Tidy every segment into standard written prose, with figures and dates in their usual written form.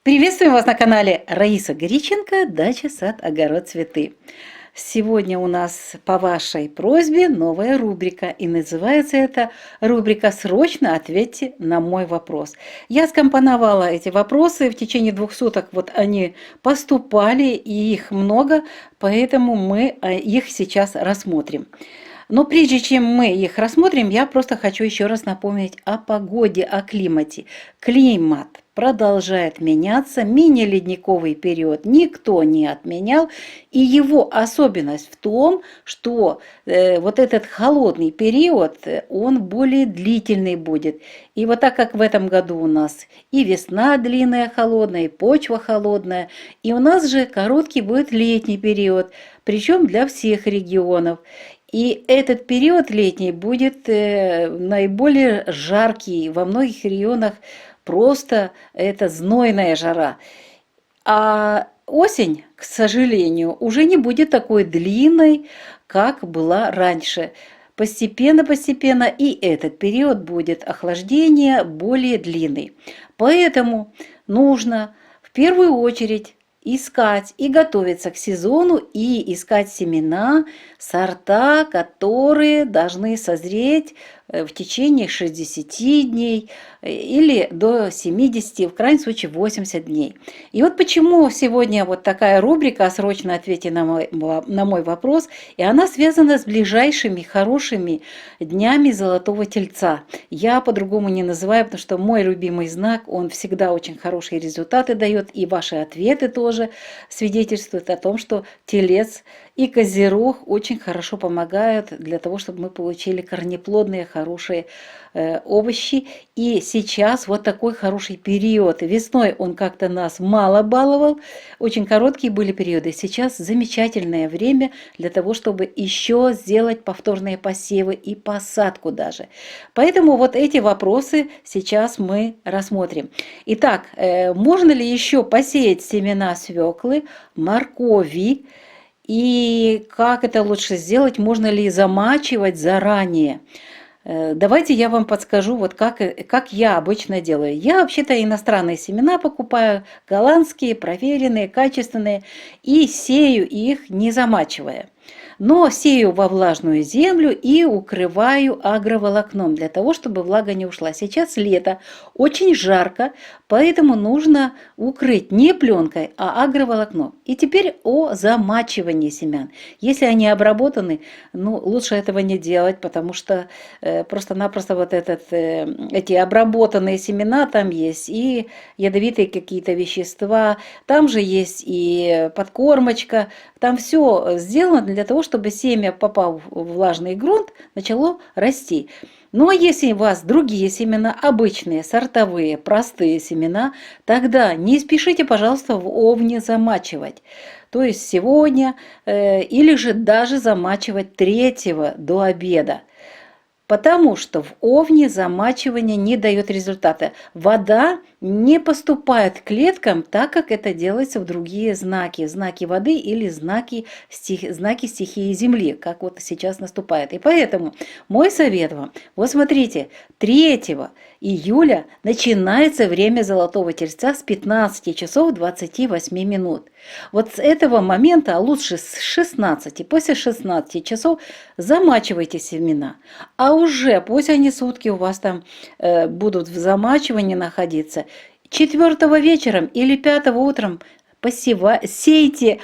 Приветствуем вас на канале Раиса Гориченко «Дача, сад, огород, цветы». Сегодня у нас по вашей просьбе новая рубрика, и называется эта рубрика «Срочно ответьте на мой вопрос». Я скомпоновала эти вопросы в течение 2 суток, вот они поступали, и их много, поэтому мы их сейчас рассмотрим. Но прежде чем мы их рассмотрим, я просто хочу еще раз напомнить о погоде, о климате. Климат продолжает меняться, мини-ледниковый период никто не отменял, и его особенность в том, что вот этот холодный период, он более длительный будет. И вот так как в этом году у нас и весна длинная, холодная, и почва холодная, и у нас же короткий будет летний период, причем для всех регионов. И этот период летний будет наиболее жаркий. Во многих регионах просто это знойная жара. А осень, к сожалению, уже не будет такой длинной, как была раньше. Постепенно и этот период будет охлаждения более длинный. Поэтому нужно в первую очередь искать и готовиться к сезону и искать семена, сорта, которые должны созреть в течение 60 дней или до 70, в крайнем случае 80 дней. И вот почему сегодня вот такая рубрика «Срочно ответьте на мой вопрос», и она связана с ближайшими хорошими днями Золотого Тельца. Я по-другому не называю, потому что мой любимый знак, он всегда очень хорошие результаты дает, и ваши ответы тоже свидетельствуют о том, что Телец и Козерог очень хорошо помогают для того, чтобы мы получили корнеплодные, хорошие овощи. И сейчас вот такой хороший период. Весной он как-то нас мало баловал, очень короткие были периоды. Сейчас замечательное время для того, чтобы еще сделать повторные посевы и посадку даже. Поэтому вот эти вопросы сейчас мы рассмотрим. Итак, можно ли еще посеять семена свеклы, моркови? И как это лучше сделать? Можно ли замачивать заранее? Давайте я вам подскажу, вот как я обычно делаю. Я вообще-то иностранные семена покупаю, голландские, проверенные, качественные, и сею их не замачивая. Но сею во влажную землю и укрываю агроволокном для того, чтобы влага не ушла. Сейчас лето, очень жарко, поэтому нужно укрыть не пленкой, а агроволокном. И теперь о замачивании семян. Если они обработаны, лучше этого не делать, потому что просто-напросто вот эти обработанные семена, там есть и ядовитые какие-то вещества, там же есть и подкормочка, там все сделано для того, чтобы семя, попав в влажный грунт, начало расти. Ну а если у вас другие семена, обычные, сортовые, простые семена, тогда не спешите, пожалуйста, в овне замачивать. То есть сегодня или же даже замачивать 3 до обеда. Потому что в овне замачивание не дает результата. Вода не поступает к клеткам, так как это делается в другие знаки. Знаки воды или знаки стихии Земли, как вот сейчас наступает. И поэтому мой совет вам, вот смотрите, 3 июля начинается время Золотого Тельца с 15 часов 28 минут. Вот с этого момента, а лучше с 16, после 16 часов замачивайте семена. А уже пусть они сутки у вас там будут в замачивании находиться. 4 вечером или 5 утром посевайте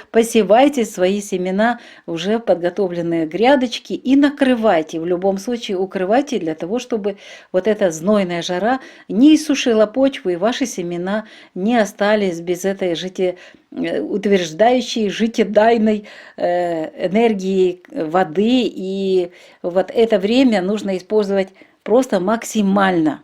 свои семена уже в подготовленные грядочки и накрывайте. В любом случае укрывайте для того, чтобы вот эта знойная жара не иссушила почву и ваши семена не остались без этой утверждающей, житедайной энергии воды. И вот это время нужно использовать просто максимально.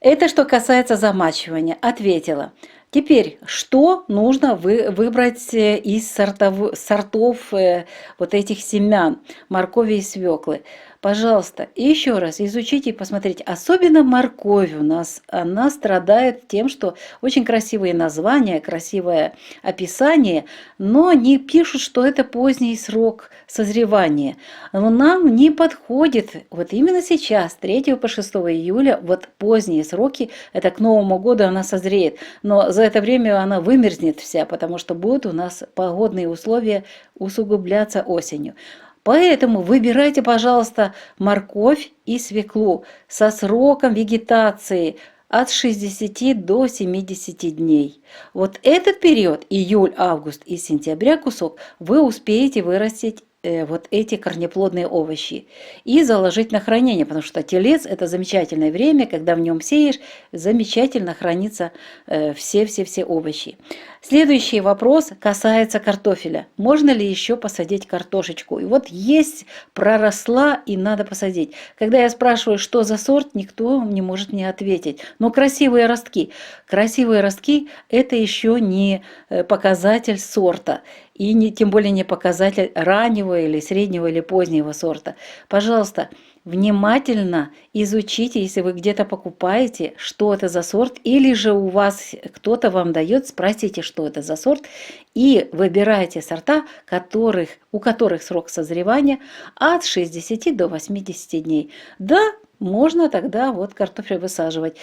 Это что касается замачивания. Ответила. Теперь, что нужно выбрать из сортов вот этих семян моркови и свеклы? Пожалуйста, еще раз изучите и посмотрите. Особенно морковь у нас, она страдает тем, что очень красивые названия, красивое описание, но не пишут, что это поздний срок созревания. Но нам не подходит вот именно сейчас, 3 по 6 июля, вот поздние сроки, это к Новому году она созреет. Но за это время она вымерзнет вся, потому что будут у нас погодные условия усугубляться осенью. Поэтому выбирайте, пожалуйста, морковь и свеклу со сроком вегетации от 60 до 70 дней. Вот этот период, июль, август и сентября кусок, вы успеете вырастить вот эти корнеплодные овощи и заложить на хранение, потому что телец – это замечательное время, когда в нем сеешь, замечательно хранятся все овощи. Следующий вопрос касается картофеля. Можно ли еще посадить картошечку? И вот есть, проросла и надо посадить. Когда я спрашиваю, что за сорт, никто не может мне ответить. Но красивые ростки. Красивые ростки – это еще не показатель сорта. И тем более не показатель раннего или среднего или позднего сорта. Пожалуйста, внимательно изучите, если вы где-то покупаете, что это за сорт, или же у вас кто-то вам дает, спросите, что это за сорт, и выбирайте сорта, у которых срок созревания от 60 до 80 дней. Да, можно тогда вот картофель высаживать.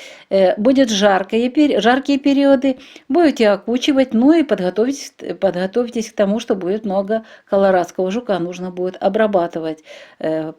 Будет жаркие периоды, будете окучивать, ну и подготовьтесь к тому, что будет много колорадского жука, нужно будет обрабатывать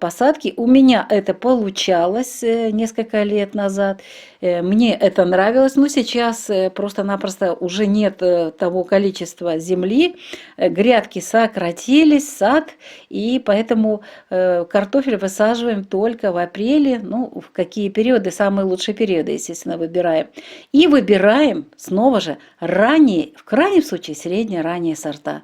посадки. У меня это получалось несколько лет назад, мне это нравилось, но сейчас просто-напросто уже нет того количества земли, грядки сократились, сад, и поэтому картофель высаживаем только в апреле. Ну, в какие периоды, самые лучшие периоды, естественно, выбираем. И выбираем, снова же, ранние, в крайнем случае, средне-ранние сорта.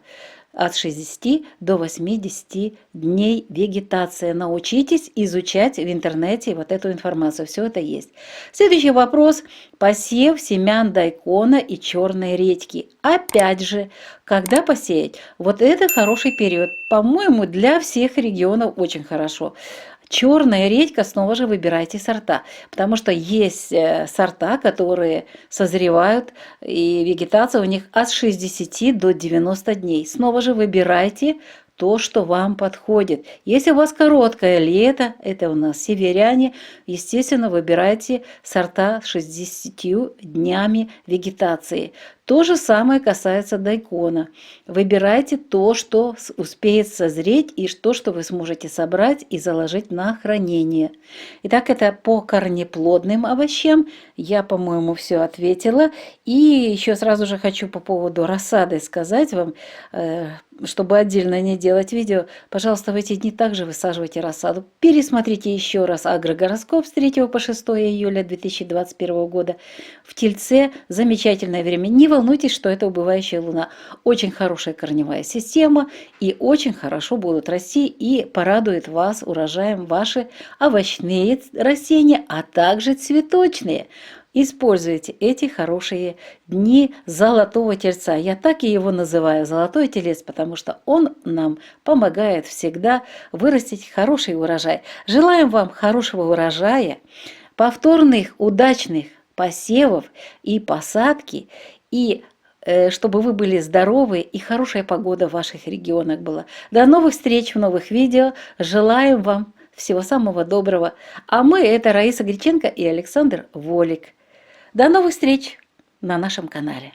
От 60 до 80 дней вегетация. Научитесь изучать в интернете вот эту информацию. Все это есть. Следующий вопрос. Посев семян дайкона и черной редьки. Опять же, когда посеять? Вот это хороший период. По-моему, для всех регионов очень хорошо. Черная редька, снова же выбирайте сорта, потому что есть сорта, которые созревают, и вегетация у них от 60 до 90 дней. Снова же выбирайте то, что вам подходит. Если у вас короткое лето, это у нас северяне, естественно, выбирайте сорта с 60 днями вегетации. То же самое касается дайкона. Выбирайте то, что успеет созреть, и то, что вы сможете собрать и заложить на хранение. Итак, это по корнеплодным овощам. Я, по-моему, все ответила. И еще сразу же хочу по поводу рассады сказать вам, чтобы отдельно не делать видео, пожалуйста, в эти дни также высаживайте рассаду. Пересмотрите еще раз агрогороскоп с 3 по 6 июля 2021 года. В Тельце замечательное время. Не волнуйтесь, что это убывающая луна. Очень хорошая корневая система, и очень хорошо будут расти, и порадует вас урожаем ваши овощные растения, а также цветочные. Используйте эти хорошие дни золотого тельца. Я так и его называю, золотой телец, потому что он нам помогает всегда вырастить хороший урожай. Желаем вам хорошего урожая, повторных удачных посевов и посадки, и чтобы вы были здоровы и хорошая погода в ваших регионах была. До новых встреч в новых видео. Желаем вам всего самого доброго. А мы, это Раиса Греченко и Александр Волик. До новых встреч на нашем канале.